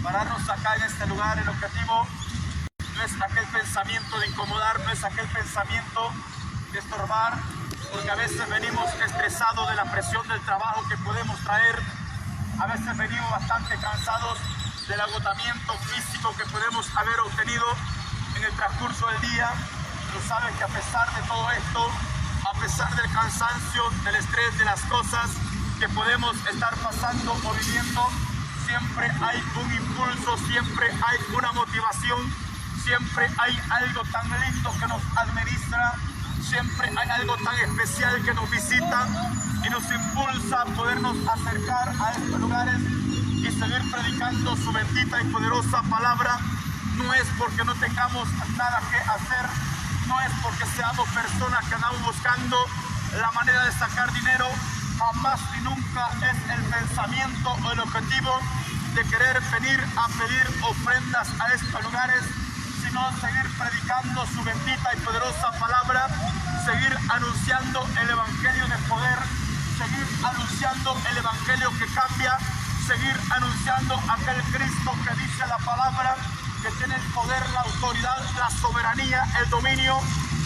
pararnos acá en este lugar. El objetivo no es aquel pensamiento de incomodar, no es aquel pensamiento de estorbar, porque a veces venimos estresados de la presión del trabajo que podemos traer, a veces venimos bastante cansados del agotamiento físico que podemos haber obtenido en el transcurso del día. Pero saben que a pesar de todo esto, a pesar del cansancio, del estrés, de las cosas que podemos estar pasando o viviendo, siempre hay un impulso, siempre hay una motivación, siempre hay algo tan lindo que nos administra, siempre hay algo tan especial que nos visita y nos impulsa a podernos acercar a estos lugares y seguir predicando su bendita y poderosa palabra. No es porque no tengamos nada que hacer, no es porque seamos personas que andamos buscando la manera de sacar dinero, jamás y nunca es el pensamiento o el objetivo de querer venir a pedir ofrendas a estos lugares, sino seguir predicando su bendita y poderosa palabra, seguir anunciando el evangelio de poder, seguir anunciando el evangelio que cambia, seguir anunciando aquel Cristo que dice la palabra, que tiene el poder, la autoridad, la soberanía, el dominio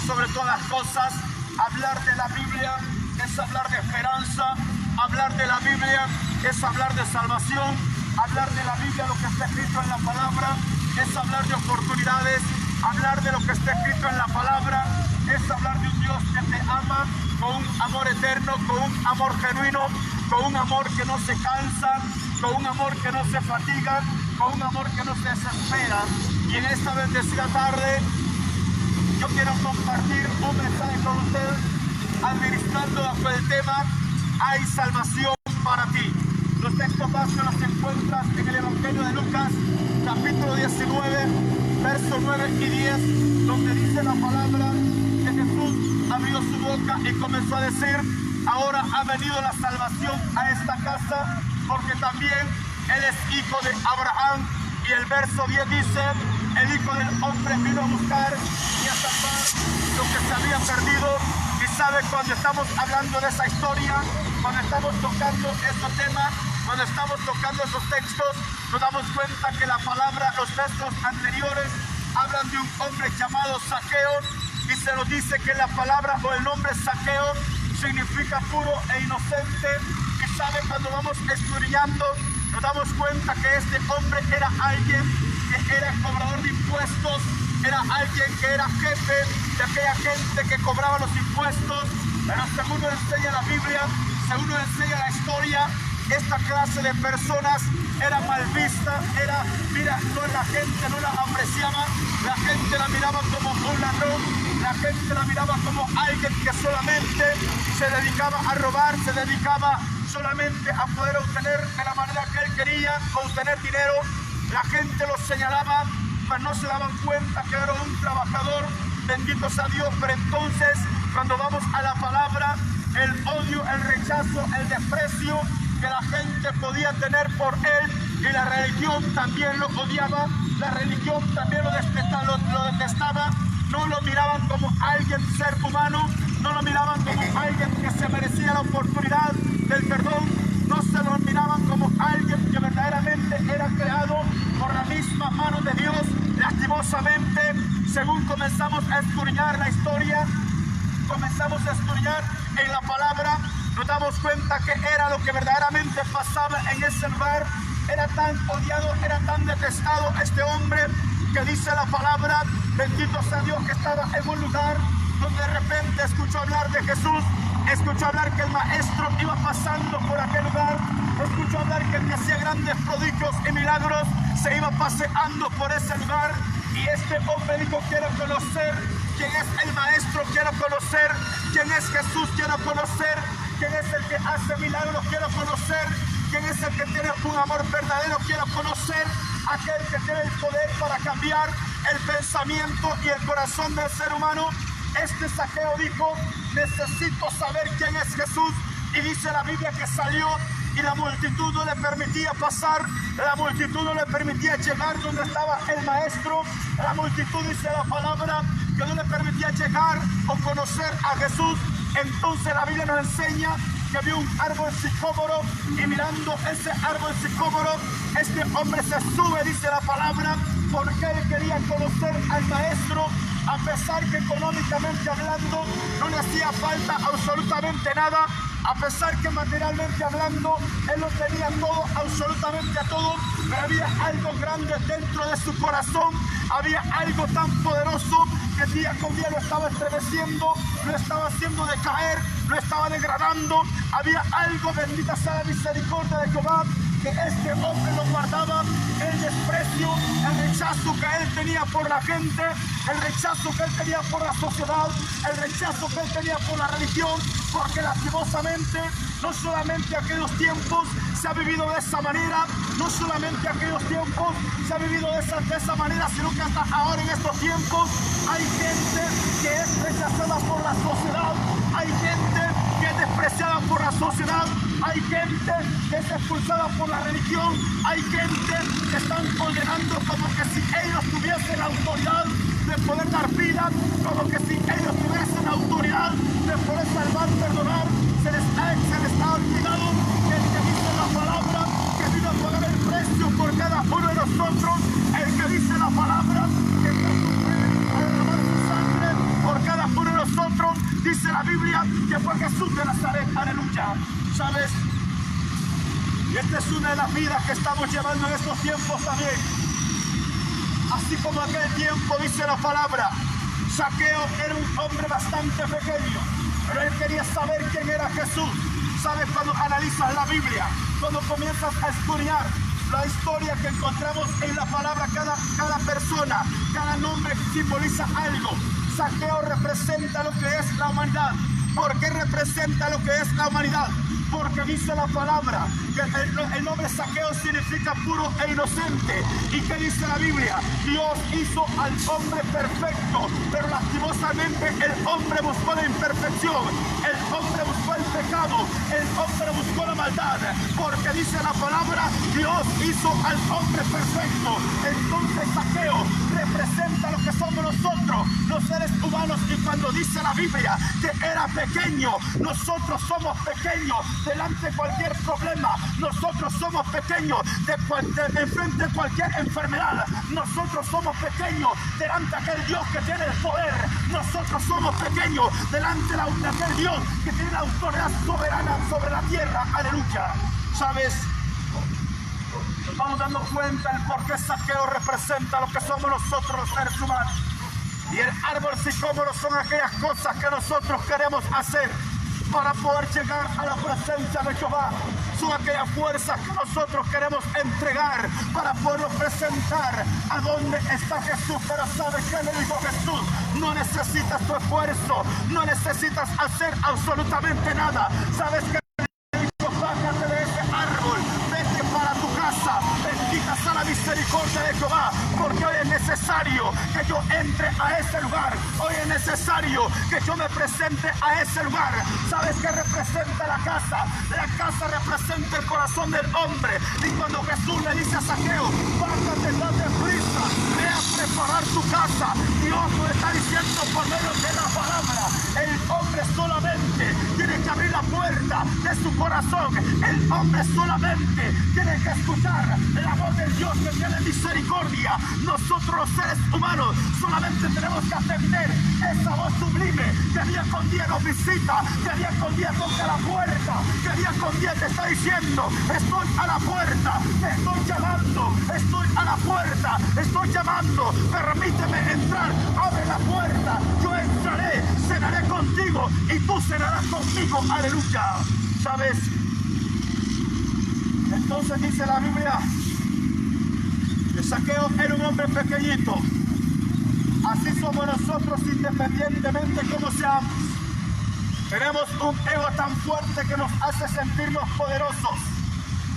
sobre todas las cosas. Hablar de la Biblia es hablar de esperanza, hablar de la Biblia es hablar de salvación, hablar de la Biblia, lo que está escrito en la palabra, es hablar de oportunidades, hablar de lo que está escrito en la palabra, es hablar de un Dios que te ama con un amor eterno, con un amor genuino, con un amor que no se cansa, con un amor que no se fatiga, con un amor que no se desespera. Y en esta bendecida tarde yo quiero compartir un mensaje con ustedes, administrando bajo el tema "Hay salvación para ti". Los textos básicos los encuentras en el Evangelio de Lucas, capítulo 19, versos 9 y 10, donde dice la palabra que Jesús abrió su boca y comenzó a decir: ahora ha venido la salvación a esta casa, porque también Él es hijo de Abraham. Y el verso 10 dice: el Hijo del Hombre vino a buscar y a salvar lo que se había perdido. Y sabe, cuando estamos hablando de esa historia, cuando estamos tocando esos temas, cuando estamos tocando esos textos, nos damos cuenta que la palabra, los textos anteriores, hablan de un hombre llamado Zaqueo, y se nos dice que la palabra o el nombre Zaqueo significa puro e inocente. Y sabe, cuando vamos estudiando, nos damos cuenta que este hombre era alguien que era cobrador de impuestos, era alguien que era jefe de aquella gente que cobraba los impuestos. Pero según nos enseña la Biblia, según nos enseña la historia, esta clase de personas era mal vista, la gente no la apreciaba, la gente la miraba como un ladrón, la gente la miraba como alguien que solamente se dedicaba a robar, se dedicaba solamente a poder obtener de la manera que él quería, obtener dinero. La gente lo señalaba, pero no se daban cuenta que era un trabajador. Bendito sea Dios. Pero entonces, cuando vamos a la palabra, el odio, el rechazo, el desprecio que la gente podía tener por él, y la religión también lo odiaba, la religión también lo detestaba. No lo miraban como alguien, ser humano, no lo miraban como alguien que se merecía la oportunidad del perdón, no se lo miraban como alguien que verdaderamente era creado por la misma mano de Dios. Lastimosamente, según comenzamos a escudriñar la historia, comenzamos a estudiar en la palabra, nos damos cuenta que era lo que verdaderamente pasaba en ese lugar. Era tan odiado, era tan detestado este hombre, que dice la palabra, bendito sea Dios, que estaba en un lugar donde de repente escuchó hablar de Jesús, escuchó hablar que el maestro iba pasando por aquel lugar, escuchó hablar que el que hacía grandes prodigios y milagros se iba paseando por ese lugar. Y este hombre dijo: quiero conocer quién es el maestro, quiero conocer quién es Jesús, quiero conocer quién es el que hace milagros, quiero conocer quién es el que tiene un amor verdadero, quiero conocer aquel que tiene el poder para cambiar el pensamiento y el corazón del ser humano. Este Zaqueo dijo: necesito saber quién es Jesús. Y dice la Biblia que salió y la multitud no le permitía pasar, la multitud no le permitía llegar donde estaba el maestro, la multitud, dice la palabra, que no le permitía llegar o conocer a Jesús. Entonces la Biblia nos enseña que vio un árbol sicómoro y mirando ese árbol sicómoro, este hombre se sube, dice la palabra, porque él quería conocer al maestro, a pesar que económicamente hablando no le hacía falta absolutamente nada, a pesar que materialmente hablando él lo tenía todo, absolutamente a todo, pero había algo grande dentro de su corazón, había algo tan poderoso que día con día lo estaba estremeciendo, lo estaba haciendo decaer, lo estaba degradando. Había algo, bendita sea la misericordia de Jehová, que este hombre lo guardaba, el desprecio, el rechazo que él tenía por la gente, el rechazo que él tenía por la sociedad, el rechazo que él tenía por la religión, porque lastimosamente no solamente aquellos tiempos se ha vivido de esa manera, no solamente aquellos tiempos se ha vivido de esa manera, sino que hasta ahora en estos tiempos hay gente que es rechazada por la sociedad, hay gente que es despreciada por la sociedad, hay gente que es expulsada por la religión, hay gente que están condenando como que si ellos tuviesen la autoridad de poder dar vida, como que si ellos tuviesen la autoridad de poder salvar, perdonar. Se les ha olvidado que el que dice la palabra, que vino a pagar el precio por cada uno de nosotros, el que dice la palabra, que está a derramar su sangre por cada uno de nosotros, dice la Biblia que fue Jesús de Nazaret. Aleluya. ¿Sabes? Y esta es una de las vidas que estamos llevando en estos tiempos también. Así como aquel tiempo dice la palabra, Zaqueo era un hombre bastante pequeño, pero él quería saber quién era Jesús. ¿Sabes? Cuando analizas la Biblia, cuando comienzas a estudiar la historia que encontramos en la palabra, cada persona, cada nombre simboliza algo. Zaqueo representa lo que es la humanidad. ¿Por qué representa lo que es la humanidad? Porque dice la palabra que el nombre Zaqueo significa puro e inocente. ¿Y qué dice la Biblia? Dios hizo al hombre perfecto, pero lastimosamente el hombre buscó la imperfección, el hombre buscó el pecado, el hombre buscó la maldad, porque dice la palabra, Dios hizo al hombre perfecto. Entonces Zaqueo representa lo que somos nosotros, los seres humanos, y cuando dice la Biblia que era pequeño, nosotros somos pequeños delante de cualquier problema, nosotros somos pequeños enfrente de cualquier enfermedad, nosotros somos pequeños delante de aquel Dios que tiene el poder, nosotros somos pequeños delante de aquel Dios que tiene la autoridad soberana sobre la tierra. Aleluya. ¿Sabes? Nos vamos dando cuenta el por qué Zaqueo representa lo que somos nosotros los seres humanos. Y el árbol sicómoro son aquellas cosas que nosotros queremos hacer para poder llegar a la presencia de Jehová. Son aquellas fuerzas que nosotros queremos entregar para poderlo presentar a donde está Jesús. Pero ¿sabes qué le dijo Jesús? No necesitas tu esfuerzo, no necesitas hacer absolutamente nada. ¿Sabes qué? Bájate de ese árbol, vete para tu casa, bendita sea la misericordia de Jehová, porque hoy es necesario que yo entre a ese lugar, hoy es necesario que yo me presente a ese lugar. ¿Sabes qué representa la casa? La casa representa el corazón del hombre, y cuando Jesús le dice a Zaqueo, bájate, date prisa, ve a preparar tu casa, Dios lo está diciendo por medio de la palabra. El hombre solamente tiene que abrir la puerta de su corazón, el hombre solamente tiene que escuchar la voz del Dios que tiene misericordia. Nosotros los seres humanos solamente tenemos que atender esa voz sublime que día con día nos visita, que día con día toca la puerta, que día con día te está diciendo, estoy a la puerta, te estoy llamando, estoy a la puerta, estoy llamando, permíteme entrar, abre la puerta, yo entraré, cenaré contigo y tú cenarás conmigo. Aleluya. ¿Sabes? Entonces dice la Biblia que Zaqueo era un hombre pequeñito. Así somos nosotros, independientemente de cómo seamos. Tenemos un ego tan fuerte que nos hace sentirnos poderosos.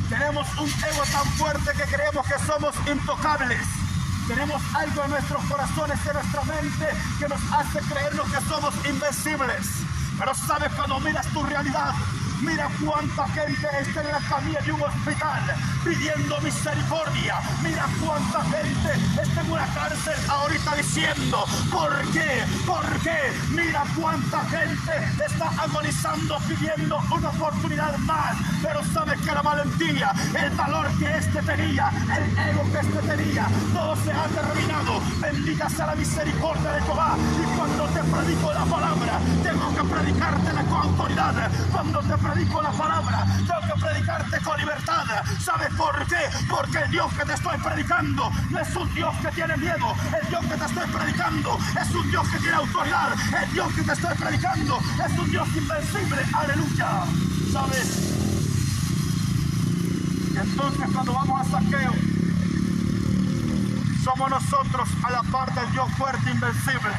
Tenemos un ego tan fuerte que creemos que somos intocables. Tenemos algo en nuestros corazones, en nuestra mente, que nos hace creernos que somos invencibles. Pero sabes, cuando miras tu realidad, mira cuánta gente está en la camilla de un hospital pidiendo misericordia. Mira cuánta gente está en una la cárcel ahorita diciendo, ¿por qué? ¿Por qué? Mira cuánta gente está agonizando pidiendo una oportunidad más. Pero sabes que la valentía, el valor que este tenía, el ego que este tenía, todo se ha terminado. Bendita sea la misericordia de Jehová. Y cuando te predico la palabra, tengo que predicártela con autoridad. Cuando te predico la palabra, tengo que predicarte con libertad. ¿Sabes por qué? Porque el Dios que te estoy predicando no es un Dios que tiene miedo. El Dios que te estoy predicando es un Dios que tiene autoridad. El Dios que te estoy predicando es un Dios invencible. Aleluya. ¿Sabes? Y entonces cuando vamos a Zaqueo, somos nosotros a la par del Dios fuerte, invencible.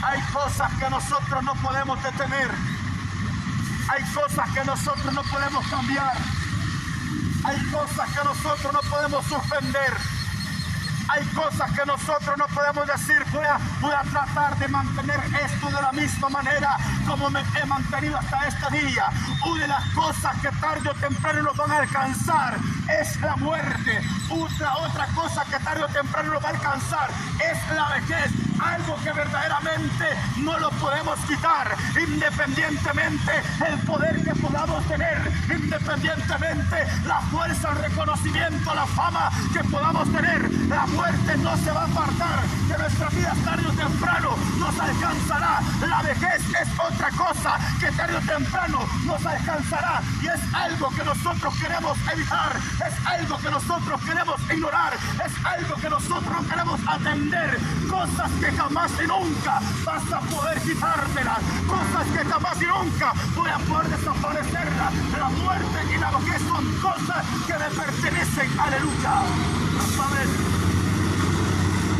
Hay cosas que nosotros no podemos detener. Hay cosas que nosotros no podemos cambiar. Hay cosas que nosotros no podemos suspender. Hay cosas que nosotros no podemos decir, voy a tratar de mantener esto de la misma manera como me he mantenido hasta este día. Una de las cosas que tarde o temprano nos van a alcanzar es la muerte. Otra cosa que tarde o temprano nos va a alcanzar es la vejez. Algo que verdaderamente no lo podemos quitar, independientemente el poder que podamos tener, independientemente la fuerza, el reconocimiento, la fama que podamos tener. La muerte no se va a apartar de nuestras vidas tarde o temprano, nos alcanzará. La vejez es otra cosa que tarde o temprano nos alcanzará y es algo que nosotros queremos evitar, es algo que nosotros queremos ignorar, es algo que nosotros queremos atender. Cosas que jamás y nunca vas a poder quitártelas, cosas que jamás y nunca voy a poder desaparecerlas. La muerte y la vejez son cosas que me pertenecen. Aleluya. ¿Sabes?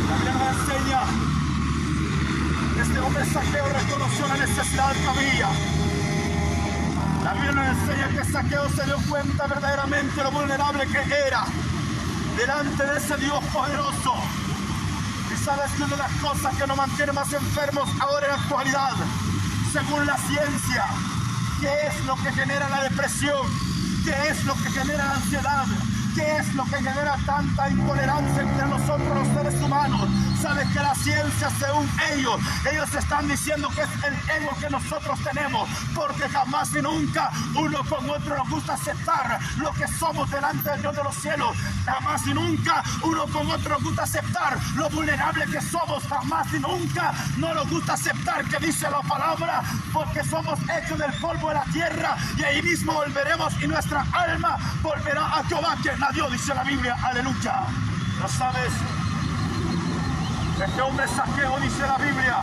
La Biblia nos enseña, este hombre Zaqueo reconoció la necesidad que había. La Biblia nos enseña que Zaqueo se dio cuenta verdaderamente lo vulnerable que era delante de ese Dios poderoso. Y sabes que una de las cosas que nos mantiene más enfermos ahora en la actualidad, según la ciencia, ¿qué es lo que genera la depresión? ¿Qué es lo que genera la ansiedad? ¿Qué es lo que genera tanta intolerancia entre nosotros los seres humanos? Sabes que la ciencia, según ellos están diciendo que es el ego que nosotros tenemos, porque jamás y nunca uno con otro nos gusta aceptar lo que somos delante del Dios de los cielos. Jamás y nunca uno con otro nos gusta aceptar lo vulnerable que somos. Jamás y nunca no nos gusta aceptar que dice la palabra, porque somos hechos del polvo de la tierra y ahí mismo volveremos y nuestra alma volverá a Jehová, quien la dio, dice la Biblia. Aleluya. ¿No sabes? Este hombre Zaqueo, dice la Biblia,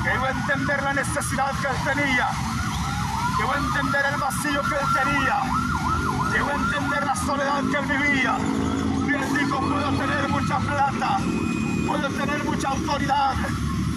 que iba a entender la necesidad que él tenía, que iba a entender el vacío que él tenía, que iba a entender la soledad que él vivía. Y él dijo, puedo tener mucha plata, puedo tener mucha autoridad,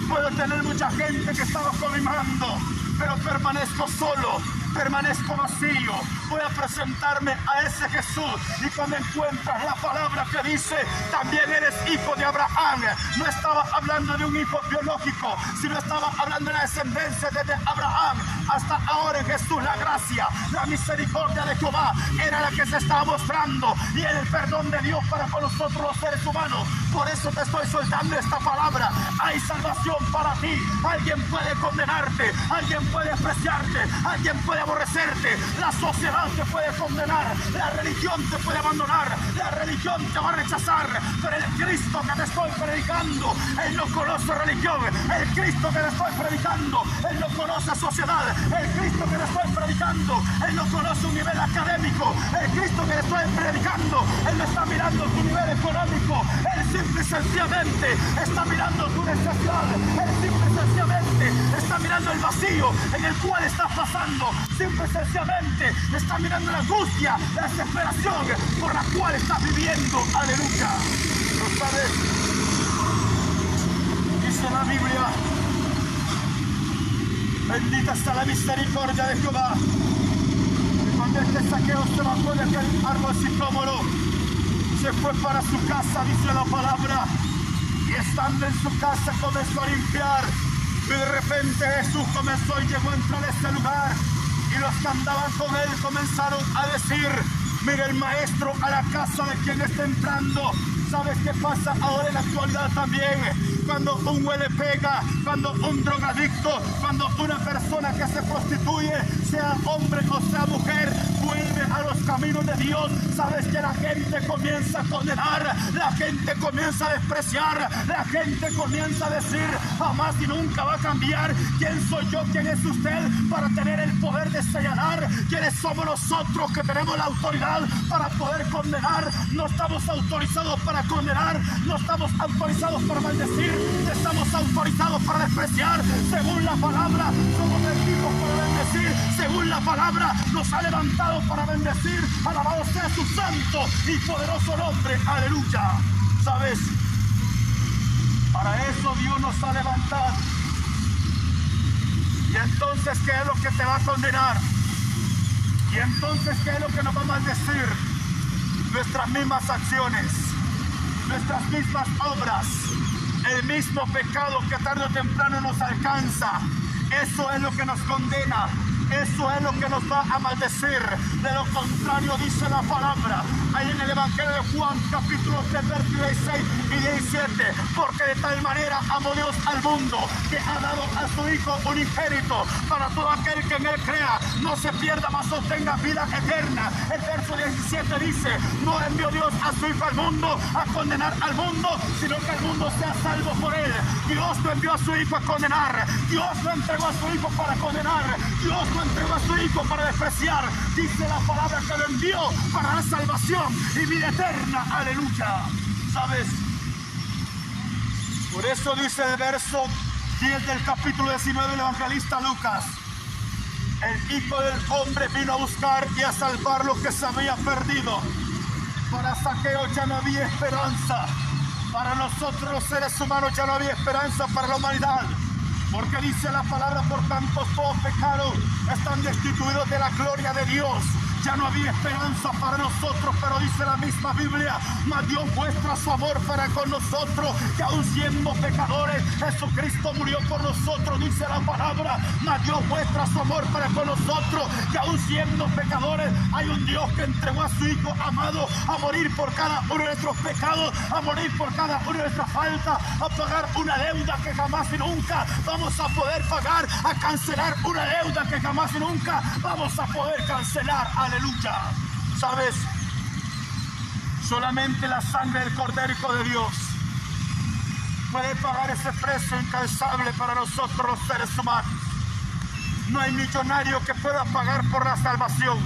puedo tener mucha gente que está bajo mi mando, pero permanezco solo, permanezco vacío. Voy a presentarme a ese Jesús. Y cuando encuentras la palabra que dice, también eres hijo de Abraham, no estaba hablando de un hijo biológico, sino estaba hablando de la descendencia desde Abraham hasta ahora en Jesús. La gracia, la misericordia de Jehová era la que se estaba mostrando y el perdón de Dios para con nosotros los seres humanos. Por eso te estoy soltando esta palabra. Hay salvación para ti. Alguien puede condenarte, alguien puede despreciarte, alguien puede aborrecerte, la sociedad te puede condenar, la religión te puede abandonar, la religión te va a rechazar, pero el Cristo que te estoy predicando, Él no conoce religión. El Cristo que te estoy predicando, Él no conoce sociedad. El Cristo que te estoy predicando, Él no conoce un nivel académico. El Cristo que te estoy predicando, Él no está mirando tu nivel económico. Él simple y sencillamente está mirando tu necesidad. Él simple y sencillamente está mirando el vacío en el cual estás pasando. Simple y sencillamente está mirando la angustia, la desesperación por la cual estás viviendo. Aleluya. ¿No sabes? Dice la Biblia, bendita sea la misericordia de Jehová. Y cuando este Zaqueo se bajó de aquel árbol sicómoro, se fue para su casa, dice la palabra, y estando en su casa comenzó a limpiar. Y de repente Jesús comenzó y llegó a entrar a ese lugar. Y los que andaban con él comenzaron a decir, Mira el maestro a la casa de quien está entrando. ¿Sabes qué pasa ahora en la actualidad también? Cuando un huele pega, cuando un drogadicto, cuando una persona que se prostituye, sea hombre o sea mujer, vuelve a los caminos de Dios, sabes que la gente comienza a condenar, la gente comienza a despreciar, la gente comienza a decir, jamás y nunca va a cambiar. ¿Quién soy yo? ¿Quién es usted para tener el poder de señalar? ¿Quiénes somos nosotros que tenemos la autoridad para poder condenar? No estamos autorizados para condenar, no estamos autorizados para maldecir, estamos autorizados para despreciar. Según la palabra, somos benditos para bendecir. Según la palabra, nos ha levantado para bendecir. Alabado sea su santo y poderoso nombre. Aleluya. ¿Sabes? Para eso Dios nos ha levantado. Y entonces, ¿qué es lo que te va a condenar? Y entonces, ¿qué es lo que nos va a maldecir? Nuestras mismas acciones, nuestras mismas obras, el mismo pecado que tarde o temprano nos alcanza. Eso es lo que nos condena. Eso es lo que nos va a maldecir. De lo contrario, dice la palabra ahí en el Evangelio de Juan, capítulo 3, versículos 16 y 17. Porque de tal manera amó Dios al mundo, que ha dado a su Hijo unigénito, para todo aquel que en él crea, no se pierda, mas obtenga vida eterna. El verso 17 dice: no envió Dios a su Hijo al mundo a condenar al mundo, sino que el mundo sea salvo por él. Dios no envió a su Hijo a condenar. Dios no entregó a su Hijo para condenar. Dios no entregó a su Hijo para despreciar. Dice la palabra que lo envió para la salvación y vida eterna. Aleluya. ¿Sabes? Por eso dice el verso 10 del capítulo 19 del evangelista Lucas: el Hijo del Hombre vino a buscar y a salvar lo que se había perdido. Para Zaqueo ya no había esperanza. Para nosotros los seres humanos ya no había esperanza para la humanidad. Porque dice la palabra, por tanto todos pecados están destituidos de la gloria de Dios. Ya no había esperanza para nosotros, pero dice la misma Biblia: mas Dios muestra su amor para con nosotros, que aun siendo pecadores, Jesucristo murió por nosotros. Dice la palabra: mas Dios muestra su amor para con nosotros, que aun siendo pecadores, hay un Dios que entregó a su Hijo amado a morir por cada uno de nuestros pecados, a morir por cada una de nuestras faltas, a pagar una deuda que jamás y nunca vamos a poder pagar, a cancelar una deuda que jamás y nunca vamos a poder cancelar. Aleluya. ¿Sabes? Solamente la sangre del Cordero Hijo de Dios puede pagar ese precio incansable para nosotros los seres humanos. No hay millonario que pueda pagar por la salvación.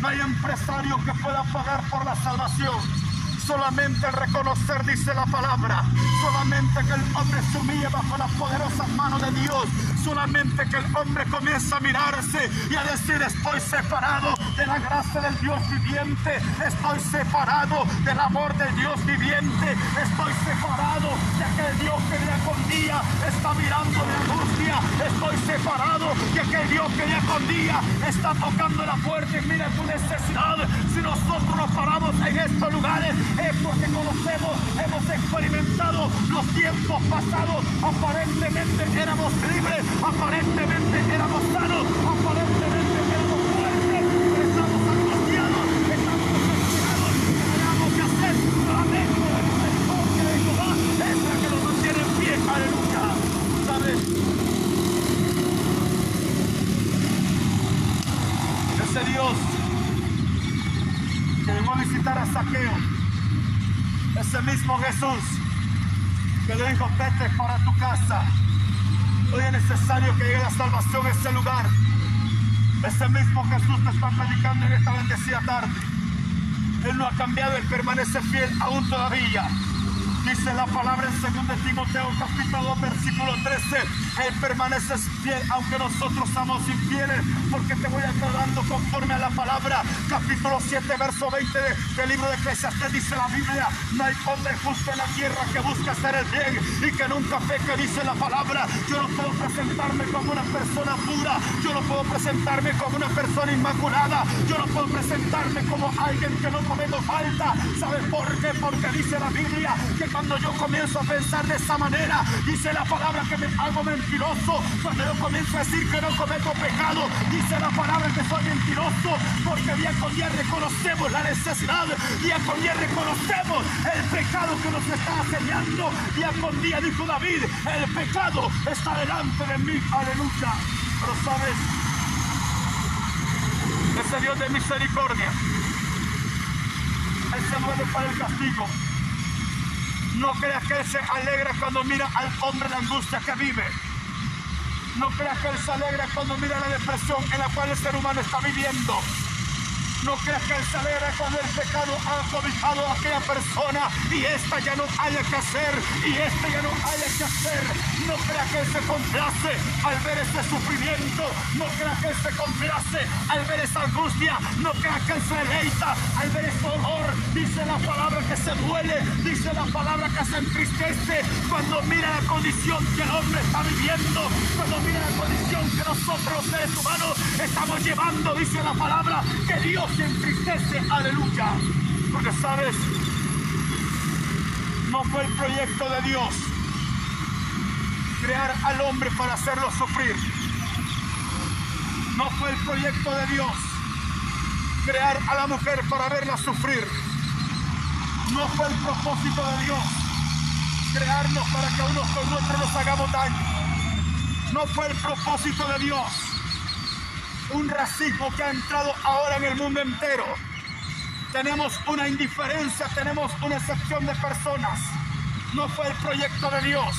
No hay empresario que pueda pagar por la salvación. Solamente el reconocer, dice la palabra, solamente que el hombre se humille bajo las poderosas manos de Dios, solamente que el hombre comienza a mirarse y a decir: estoy separado de la gracia del Dios viviente, estoy separado del amor del Dios viviente, estoy separado de aquel Dios que día con día está mirando de angustia, estoy separado de aquel Dios que día con día está tocando la puerta y mira tu necesidad. Si nosotros nos paramos en estos lugares, es porque conocemos, hemos experimentado los tiempos pasados. Aparentemente éramos libres, aparentemente éramos sanos, aparentemente éramos fuertes, pero estamos angustiados, estamos desesperados. ¿Qué tenemos que hacer? Solamente la misericordia de Jehová es la que nos mantiene en pie. Aleluya. ¿Sabes? Ese Dios que llegó a visitar a Zaqueo, ese mismo Jesús que le dijo: vete para tu casa, hoy es necesario que llegue la salvación a ese lugar. Ese mismo Jesús te está predicando en esta bendecida tarde. Él no ha cambiado, Él permanece fiel aún todavía. Dice la palabra en 2 Timoteo capítulo 2 versículo 13: Él permanece fiel aunque nosotros somos infieles, porque te voy aclarando conforme a la palabra. Capítulo 7 verso 20 del libro de Eclesiastés dice la Biblia: no hay hombre justo en la tierra que busque hacer el bien y que nunca peque. Dice la palabra: yo no puedo presentarme como una persona pura, yo no puedo presentarme como una persona inmaculada, yo no puedo presentarme como alguien que no comete falta. ¿Sabes por qué? Porque dice la Biblia que cuando yo comienzo a pensar de esa manera, dice la palabra que me hago mentiroso. Cuando yo comienzo a decir que no cometo pecado, dice la palabra que soy mentiroso, porque día con día reconocemos la necesidad, día con día reconocemos el pecado que nos está asediando. Día con día, dijo David, el pecado está delante de mí, aleluya. Pero sabes, ese Dios de misericordia, Él se mueve para el castigo. No creas que Él se alegra cuando mira al hombre la angustia que vive. No creas que Él se alegra cuando mira la depresión en la cual el ser humano está viviendo. No creas que Él se alegra cuando el pecado ha cobijado a aquella persona y esta ya no haya que hacer, y esta ya no haya que hacer. No creas que Él se complace al ver este sufrimiento. No creas que Él se complace al ver esta angustia. No creas que Él se deleita al ver este dolor. Dice la palabra que se duele, dice la palabra que se entristece cuando mira la condición que el hombre está viviendo, cuando mira la condición que nosotros los seres humanos estamos llevando. Dice la palabra que Dios se entristece, aleluya. Porque sabes, no fue el proyecto de Dios crear al hombre para hacerlo sufrir. No fue el proyecto de Dios crear a la mujer para verla sufrir. No fue el propósito de Dios crearnos para que unos con otros nos hagamos daño. No fue el propósito de Dios un racismo que ha entrado ahora en el mundo entero. Tenemos una indiferencia, tenemos una excepción de personas. No fue el proyecto de Dios.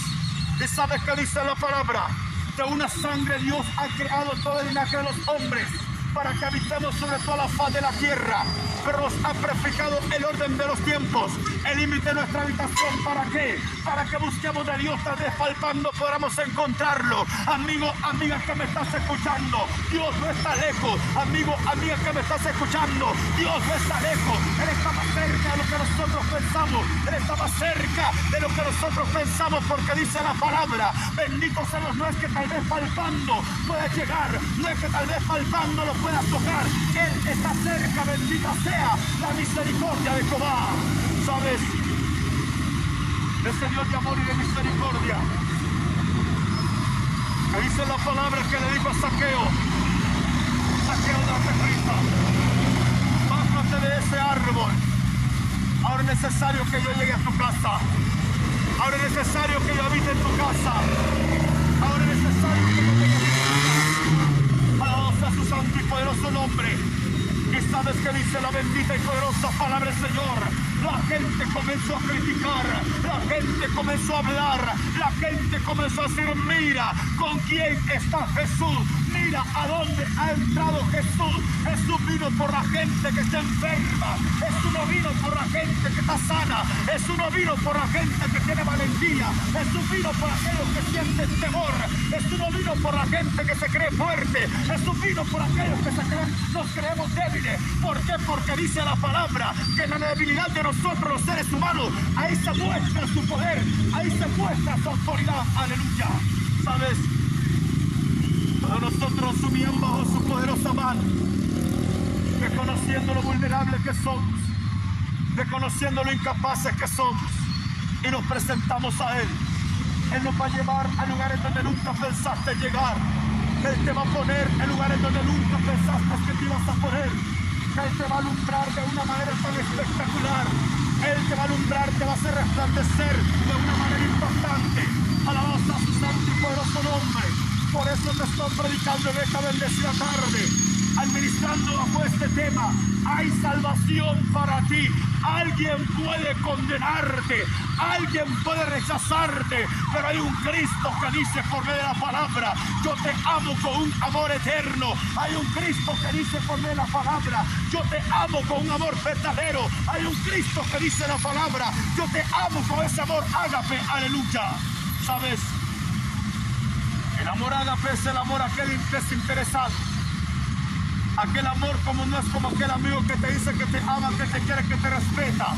¿Y sabes qué dice la palabra? De una sangre Dios ha creado todo el linaje de los hombres para que habitemos sobre toda la faz de la tierra. Pero nos ha prefijado el orden de los tiempos, el límite de nuestra habitación. ¿Para qué? Para que busquemos de Dios, tal vez palpando podamos encontrarlo. Amigo, amiga que me estás escuchando, Dios no está lejos. Amigo, amiga que me estás escuchando, Dios no está lejos. Él está más cerca de lo que nosotros pensamos. Él está más cerca de lo que nosotros pensamos, porque dice la palabra, bendito sea Dios. No es que tal vez palpando pueda llegar, no es que tal vez palpando lo puedas tocar. Él está cerca, bendita sea la misericordia de Jehová. ¿Sabes? Ese Dios de amor y de misericordia, que dice la palabra que le dijo a Zaqueo: Zaqueo, date prisa, bájate de ese árbol. Ahora es necesario que yo llegue a tu casa. Ahora es necesario que yo habite en tu casa. Ahora es necesario que yo llegue a tu casa. Alabado sea su santo y poderoso nombre. ¿Y sabes qué dice la bendita y poderosa palabra del Señor? La gente comenzó a criticar, la gente comenzó a hablar, la gente comenzó a decir: mira con quién está Jesús, mira a dónde ha entrado Jesús. Jesús vino por la gente que está enferma, Jesús no vino por la gente que está sana, Jesús no vino por la gente que tiene valentía, Jesús vino por aquellos que sienten temor, Jesús no vino por la gente que se cree fuerte, Jesús vino por aquellos que nos creemos débiles. ¿Por qué? Porque dice la palabra que en la debilidad de nosotros los seres humanos, ahí se muestra su poder, ahí se muestra su autoridad, aleluya. ¿Sabes? Cuando nosotros subíamos bajo su poderosa mano, reconociendo lo vulnerables que somos, reconociendo lo incapaces que somos, y nos presentamos a Él, Él nos va a llevar a lugares donde nunca pensaste llegar. Él te va a poner en lugares donde nunca pensaste que te ibas a poner. Él te va a alumbrar de una manera tan espectacular. Él te va a alumbrar, te va a hacer resplandecer de una manera impactante. Alabado sea su santo y poderoso nombre. Por eso te estoy predicando en esta bendecida tarde, administrando bajo este tema: hay salvación para ti. Alguien puede condenarte, alguien puede rechazarte, pero hay un Cristo que dice por medio de la palabra: yo te amo con un amor eterno. Hay un Cristo que dice por medio de la palabra: yo te amo con un amor verdadero. Hay un Cristo que dice la palabra: yo te amo con ese amor ágape, aleluya. ¿Sabes? El amor ágape es el amor aquel desinteresado. Aquel amor como no es como aquel amigo que te dice que te ama, que te quiere, que te respeta,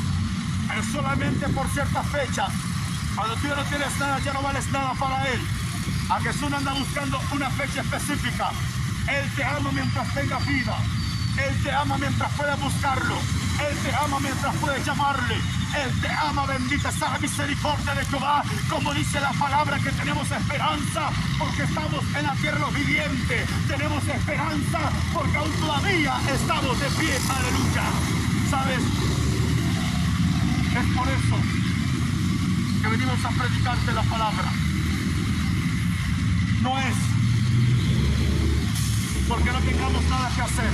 pero solamente por cierta fecha. Cuando tú ya no tienes nada, ya no vales nada para Él. A Jesús no anda buscando una fecha específica. Él te ama mientras tengas vida. Él te ama mientras puedas buscarlo. Él te ama mientras puedes llamarle. Él te ama, bendita sea la misericordia de Jehová. Como dice la palabra, que tenemos esperanza porque estamos en la tierra de los vivientes. Tenemos esperanza porque aún todavía estamos de pie. Aleluya. ¿Sabes? Es por eso que venimos a predicarte la palabra. No es porque no tengamos nada que hacer.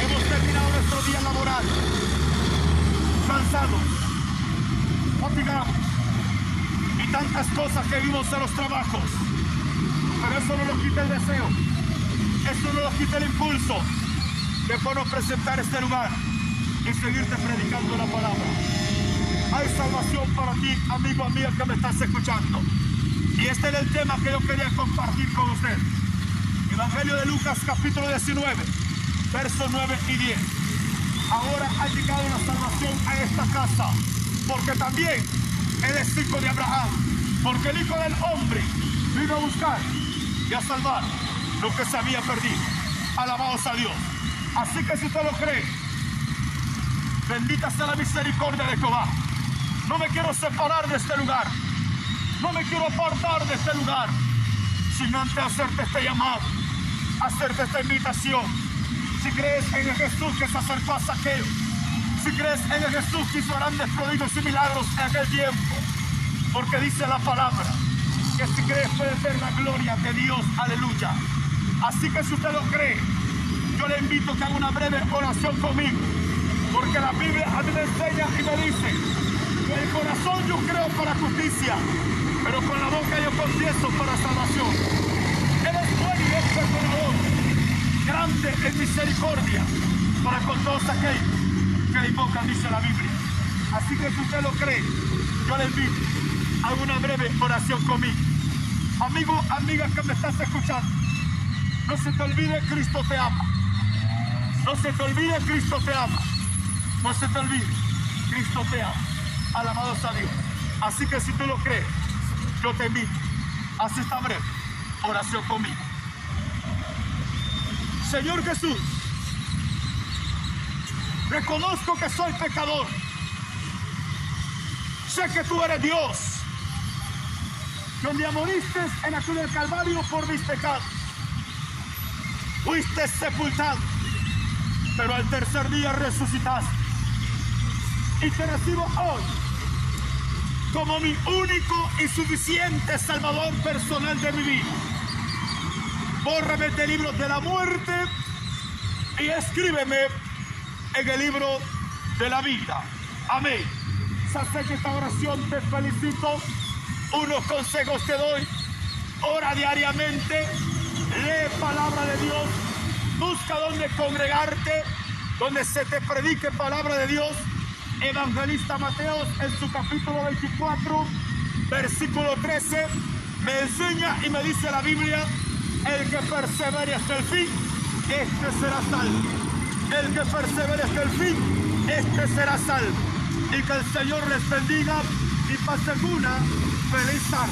Hemos terminado nuestro día laboral, cansados, fatigados y tantas cosas que vimos en los trabajos. Pero eso no nos quita el deseo, eso no nos quita el impulso de podernos presentar este lugar y seguirte predicando la palabra. Hay salvación para ti, amigo, amiga, que me estás escuchando. Y este era el tema que yo quería compartir con usted. Evangelio de Lucas, capítulo 19, versos 9 y 10. Ahora ha llegado la salvación a esta casa, porque también Él es hijo de Abraham, porque el Hijo del Hombre vino a buscar y a salvar lo que se había perdido. Alabados a Dios. Así que si usted lo cree, bendita sea la misericordia de Jehová. No me quiero separar de este lugar, no me quiero apartar de este lugar, sin antes hacerte este llamado, hacerte esta invitación. Si crees en el Jesús que se acercó a Zaqueo, si crees en el Jesús que hizo grandes prodigios y milagros en aquel tiempo, porque dice la palabra que si crees puedes ver la gloria de Dios. Aleluya. Así que si usted lo cree, yo le invito a que haga una breve oración conmigo, porque la Biblia a mí me enseña y me dice: con el corazón yo creo para justicia, pero con la boca yo confieso para salvación. Él es bueno y es perdonador, grande en misericordia para con todos aquellos que le invocan, dice la Biblia. Así que si usted lo cree, yo le invito a una breve oración conmigo. Amigo, amiga que me estás escuchando, no se te olvide, Cristo te ama. No se te olvide, Cristo te ama. No se te olvide, Cristo te ama. Alabados a Dios. Así que si tú lo crees, yo te invito a hacer esta breve oración conmigo. Señor Jesús, reconozco que soy pecador. Sé que tú eres Dios, que un día moriste en la cruz del Calvario por mis pecados. Fuiste sepultado, pero al tercer día resucitaste. Y te recibo hoy como mi único y suficiente Salvador personal de mi vida. Bórrame del libro de la muerte y escríbeme en el libro de la vida. Amén. Sé que esta oración te felicito. Unos consejos te doy. Ora diariamente. Lee palabra de Dios. Busca donde congregarte, donde se te predique palabra de Dios. Evangelista Mateo, en su capítulo 24, versículo 13, me enseña y me dice la Biblia: el que persevere hasta el fin, este será salvo. El que persevere hasta el fin, este será salvo. Y que el Señor les bendiga y pasen una feliz tarde.